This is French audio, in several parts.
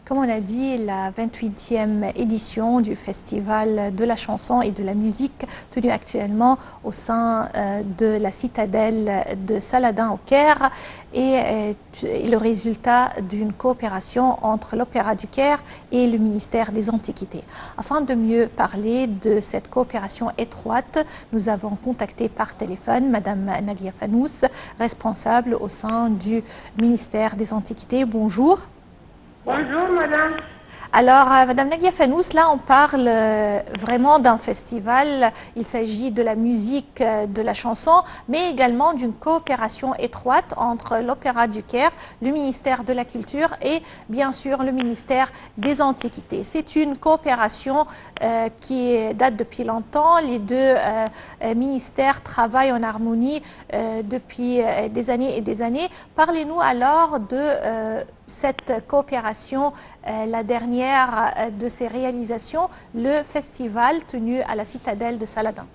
comme on a dit, la 28e édition du Festival de la chanson et de la musique tenu actuellement au sein de la citadelle de Saladin au Caire est le résultat d'une coopération entre l'Opéra du Caire et le ministère des Antiquités. Afin de mieux parler de cette coopération étroite, nous avons contacté par téléphone Madame Nagia Fanous, responsable au sein du ministère des Antiquités. Bonjour. Bonjour madame. Alors, Madame Nagia Fanous, là on parle vraiment d'un festival. Il s'agit de la musique, de la chanson, mais également d'une coopération étroite entre l'Opéra du Caire, le ministère de la Culture et bien sûr le ministère des Antiquités. C'est une coopération qui date depuis longtemps. Les deux ministères travaillent en harmonie depuis des années et des années. Parlez-nous alors de cette coopération, la dernière de ces réalisations, le festival tenu à la citadelle de Saladin.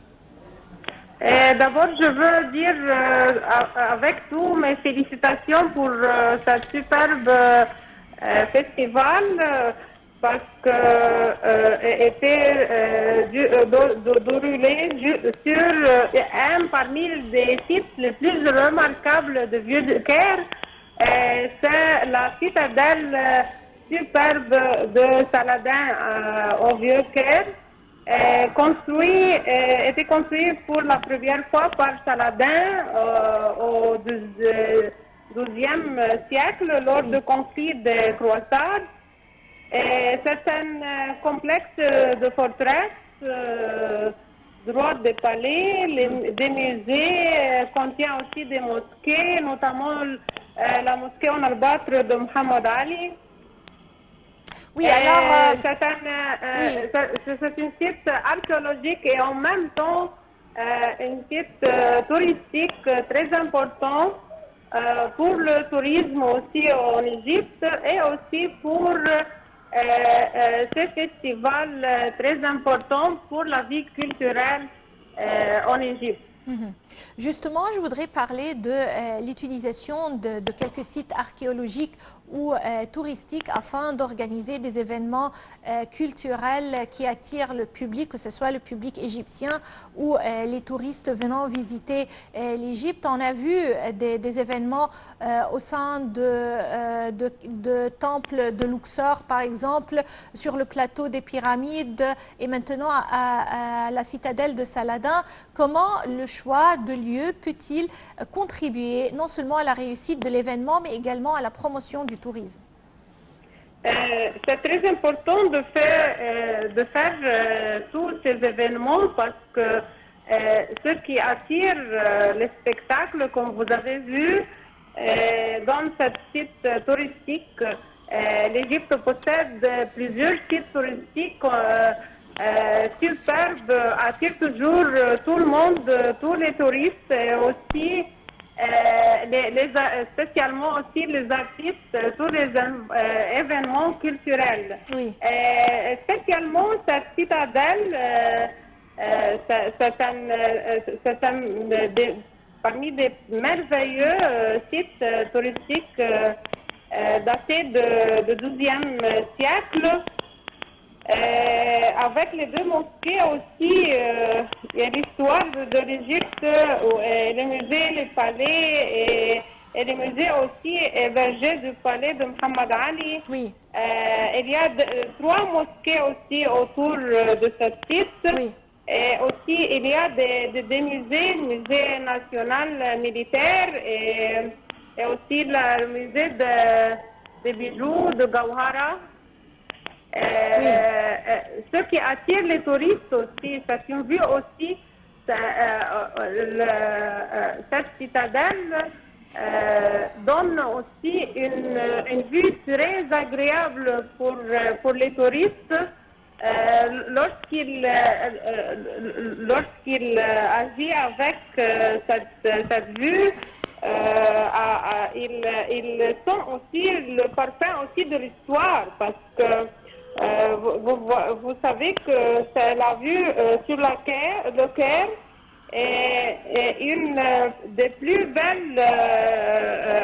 D'abord, je veux dire avec tout mes félicitations pour ce superbe festival parce que était déroulé sur un parmi des sites les plus remarquables de Vieux-Caire. C'est la citadelle superbe de Saladin au Vieux-Caire, était construite pour la première fois par Saladin au XIIe siècle lors du conflit des Croisades. C'est un complexe de forteresses, droit des palais, des musées, contient aussi des mosquées, notamment la mosquée en albâtre de Mohamed Ali. Oui, alors... c'est un site archéologique et en même temps un site touristique très important pour le tourisme aussi en Égypte et aussi pour ce festival très important pour la vie culturelle en Égypte. Justement, je voudrais parler de l'utilisation de quelques sites archéologiques ou touristiques afin d'organiser des événements culturels qui attirent le public, que ce soit le public égyptien ou les touristes venant visiter l'Égypte. On a vu des événements au sein de temples de Luxor, par exemple, sur le plateau des pyramides et maintenant à la citadelle de Saladin. Comment le choix de lieu peut-il contribuer non seulement à la réussite de l'événement, mais également à la promotion du tourisme? C'est très important de faire tous ces événements parce que ce qui attire les spectacles, comme vous avez vu, dans ce site touristique, l'Égypte possède plusieurs sites touristiques superbes, attirent toujours tout le monde, tous les touristes, et aussi spécialement aussi les artistes, tous les événements culturels. Oui. Spécialement cette citadelle, parmi des merveilleux sites touristiques datés du XIIe siècle. Avec les deux mosquées aussi, il y a l'histoire de l'Égypte, les musées, les palais et les musées aussi hébergés du palais de Mohamed Ali. Oui. Il y a 3 mosquées aussi autour de ce site. Oui. Et aussi il y a des musées, le musée national militaire et aussi le musée des bijoux de Gawhara. Ce qui attire les touristes aussi, c'est une vue aussi, cette citadelle donne aussi une vue très agréable pour les touristes lorsqu'ils agissent avec cette vue. Ils sont aussi le parfum aussi de l'histoire parce que vous savez que c'est la vue sur le Caire est une des plus belles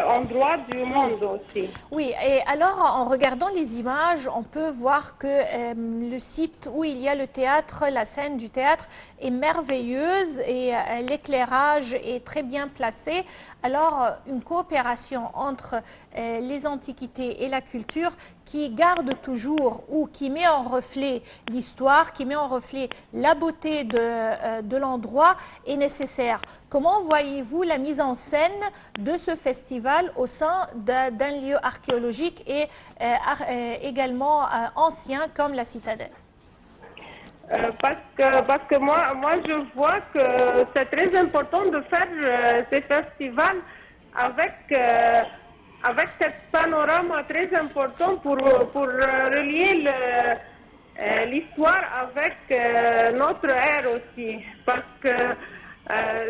en endroits du monde aussi. Oui, et alors en regardant les images, on peut voir que le site où il y a le théâtre, la scène du théâtre est merveilleuse et l'éclairage est très bien placé. Alors une coopération entre les antiquités et la culture qui garde toujours ou qui met en reflet l'histoire, qui met en reflet la beauté de l'endroit est nécessaire. Comment voyez-vous la mise en scène de ce festival au sein d'un lieu archéologique et également ancien comme la citadelle? Parce que moi, je vois que c'est très important de faire ces festivals avec, avec ce panorama très important pour relier l'histoire avec notre ère aussi. Parce que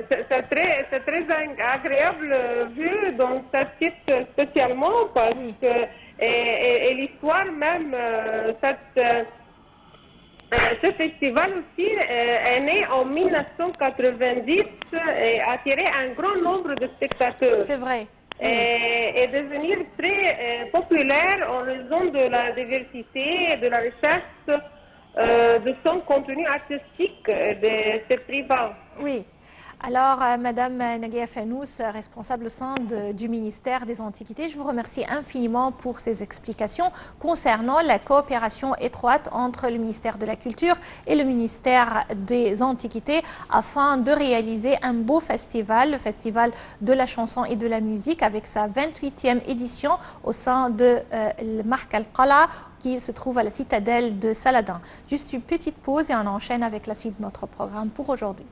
c'est très agréable vu dans ce site spécialement parce que et l'histoire même, ce festival aussi est né en 1990 et a attiré un grand nombre de spectateurs. C'est vrai. Et devenir très populaire en raison de la diversité et de la recherche de son contenu artistique de ce privat. Oui. Alors, Madame Naguia Fannous, responsable au sein du ministère des Antiquités, je vous remercie infiniment pour ces explications concernant la coopération étroite entre le ministère de la Culture et le ministère des Antiquités afin de réaliser un beau festival, le Festival de la chanson et de la musique avec sa 28e édition au sein de Mark Al-Qala qui se trouve à la citadelle de Saladin. Juste une petite pause et on enchaîne avec la suite de notre programme pour aujourd'hui.